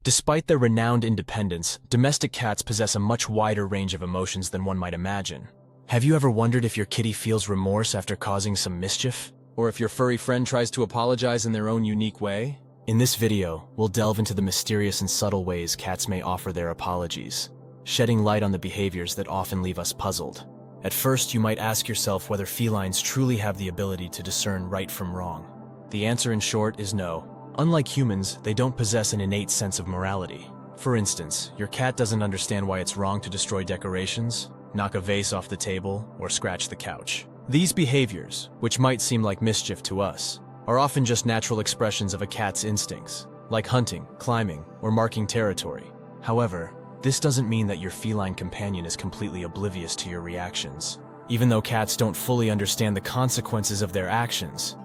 Despite their renowned independence, domestic cats possess a much wider range of emotions than one might imagine. Have you ever wondered if your kitty feels remorse after causing some mischief? Or if your furry friend tries to apologize in their own unique way? In this video, we'll delve into the mysterious and subtle ways cats may offer their apologies, shedding light on the behaviors that often leave us puzzled. At first, you might ask yourself whether felines truly have the ability to discern right from wrong. The answer, in short, is no. Unlike humans, they don't possess an innate sense of morality. For instance, your cat doesn't understand why it's wrong to destroy decorations, knock a vase off the table, or scratch the couch. These behaviors, which might seem like mischief to us, are often just natural expressions of a cat's instincts, like hunting, climbing, or marking territory. However, this doesn't mean that your feline companion is completely oblivious to your reactions. Even though cats don't fully understand the consequences of their actions,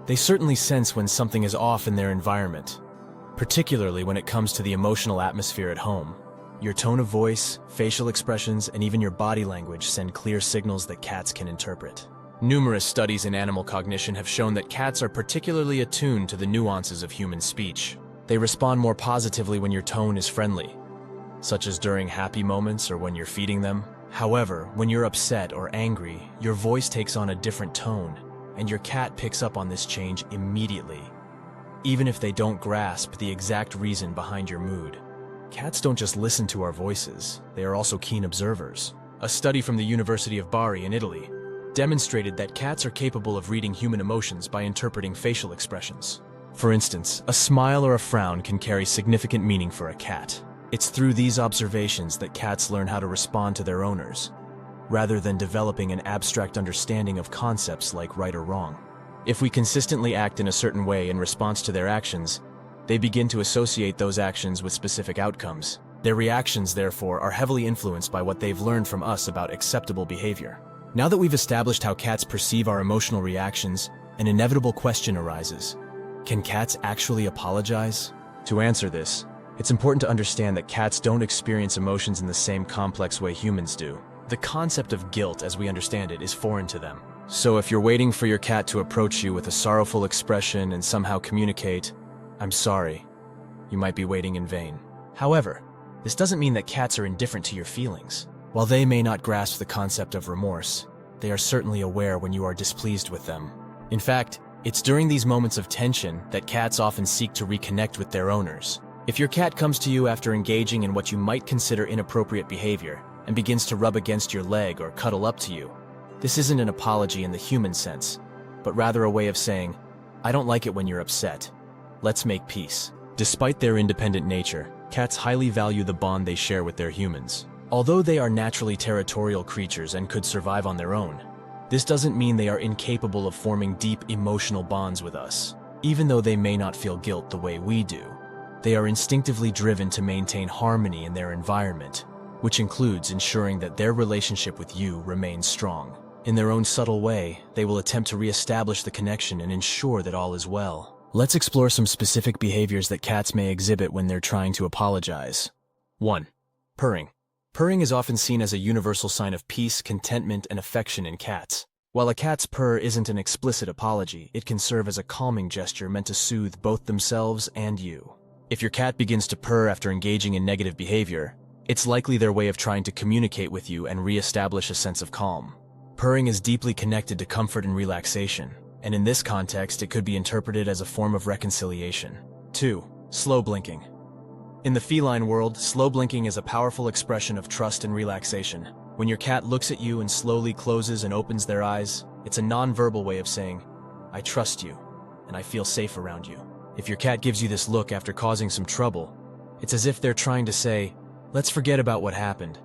they certainly sense when something is off in their environment, particularly when it comes to the emotional atmosphere at home. Your tone of voice, facial expressions, and even your body language send clear signals that cats can interpret. Numerous studies in animal cognition have shown that cats are particularly attuned to the nuances of human speech. They respond more positively when your tone is friendly, such as during happy moments or when you're feeding them. However, when you're upset or angry, your voice takes on a different tone, and your cat picks up on this change immediately, even if they don't grasp the exact reason behind your mood. Cats don't just listen to our voices, they are also keen observers. A study from the University of Bari in Italy demonstrated that cats are capable of reading human emotions by interpreting facial expressions. For instance, a smile or a frown can carry significant meaning for a cat. It's through these observations that cats learn how to respond to their owners, rather than developing an abstract understanding of concepts like right or wrong. If we consistently act in a certain way in response to their actions, they begin to associate those actions with specific outcomes. Their reactions, therefore, are heavily influenced by what they've learned from us about acceptable behavior. Now that we've established how cats perceive our emotional reactions, an inevitable question arises. Can cats actually apologize? To answer this, it's important to understand that cats don't experience emotions in the same complex way humans do. The concept of guilt, as we understand it, is foreign to them. So if you're waiting for your cat to approach you with a sorrowful expression and somehow communicate, "I'm sorry," you might be waiting in vain. However, this doesn't mean that cats are indifferent to your feelings. While they may not grasp the concept of remorse, they are certainly aware when you are displeased with them. In fact, it's during these moments of tension that cats often seek to reconnect with their owners. If your cat comes to you after engaging in what you might consider inappropriate behavior and begins to rub against your leg or cuddle up to you, this isn't an apology in the human sense, but rather a way of saying, "I don't like it when you're upset. Let's make peace." Despite their independent nature, cats highly value the bond they share with their humans. Although they are naturally territorial creatures and could survive on their own, this doesn't mean they are incapable of forming deep emotional bonds with us. Even though they may not feel guilt the way we do, they are instinctively driven to maintain harmony in their environment, which includes ensuring that their relationship with you remains strong. In their own subtle way, they will attempt to re-establish the connection and ensure that all is well. Let's explore some specific behaviors that cats may exhibit when they're trying to apologize. 1. Purring. Purring is often seen as a universal sign of peace, contentment, and affection in cats. While a cat's purr isn't an explicit apology, it can serve as a calming gesture meant to soothe both themselves and you. If your cat begins to purr after engaging in negative behavior, it's likely their way of trying to communicate with you and re-establish a sense of calm. Purring is deeply connected to comfort and relaxation, and in this context, it could be interpreted as a form of reconciliation. 2. Slow blinking. In the feline world, slow blinking is a powerful expression of trust and relaxation. When your cat looks at you and slowly closes and opens their eyes, it's a non-verbal way of saying, "I trust you, and I feel safe around you." If your cat gives you this look after causing some trouble, it's as if they're trying to say, "Let's forget about what happened.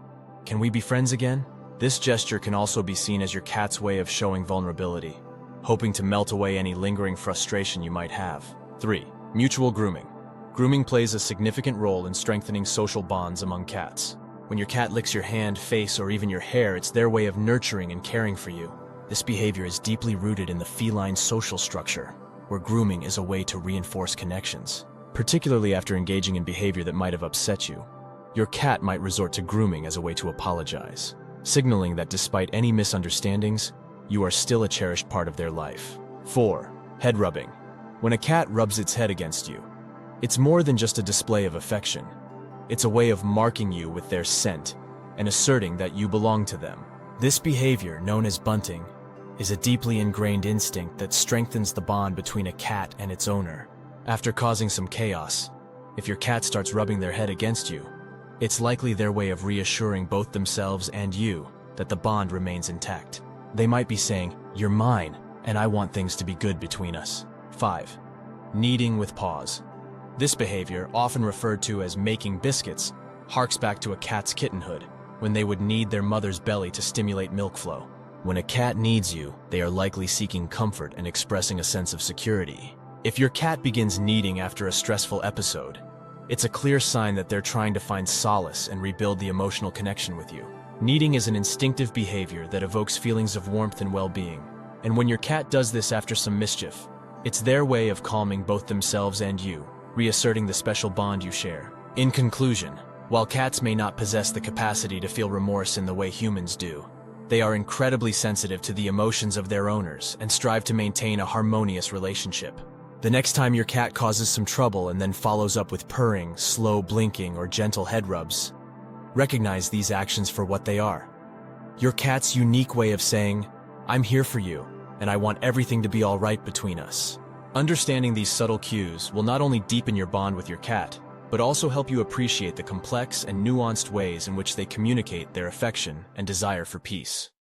Can we be friends again?" This gesture can also be seen as your cat's way of showing vulnerability, hoping to melt away any lingering frustration you might have. 3. Mutual grooming. Grooming plays a significant role in strengthening social bonds among cats. When your cat licks your hand, face, or even your hair, it's their way of nurturing and caring for you. This behavior is deeply rooted in the feline social structure, where grooming is a way to reinforce connections, particularly after engaging in behavior that might have upset you. Your cat might resort to grooming as a way to apologize, signaling that despite any misunderstandings, you are still a cherished part of their life. 4. Head rubbing. When a cat rubs its head against you, It's more than just a display of affection. It's a way of marking you with their scent and asserting that you belong to them. This behavior, known as bunting, is a deeply ingrained instinct that strengthens the bond between a cat and its owner. After causing some chaos, if your cat starts rubbing their head against you, it's likely their way of reassuring both themselves and you that the bond remains intact. They might be saying, "You're mine, and I want things to be good between us." 5. Kneading with paws. This behavior, often referred to as making biscuits, harks back to a cat's kittenhood, when they would knead their mother's belly to stimulate milk flow. When a cat needs you, they are likely seeking comfort and expressing a sense of security. If your cat begins kneading after a stressful episode, it's a clear sign that they're trying to find solace and rebuild the emotional connection with you. Kneading is an instinctive behavior that evokes feelings of warmth and well-being. And when your cat does this after some mischief, it's their way of calming both themselves and you, reasserting the special bond you share. In conclusion, while cats may not possess the capacity to feel remorse in the way humans do, they are incredibly sensitive to the emotions of their owners and strive to maintain a harmonious relationship. The next time your cat causes some trouble and then follows up with purring, slow blinking, or gentle head rubs, recognize these actions for what they are. Your cat's unique way of saying, "I'm here for you, and I want everything to be all right between us." Understanding these subtle cues will not only deepen your bond with your cat, but also help you appreciate the complex and nuanced ways in which they communicate their affection and desire for peace.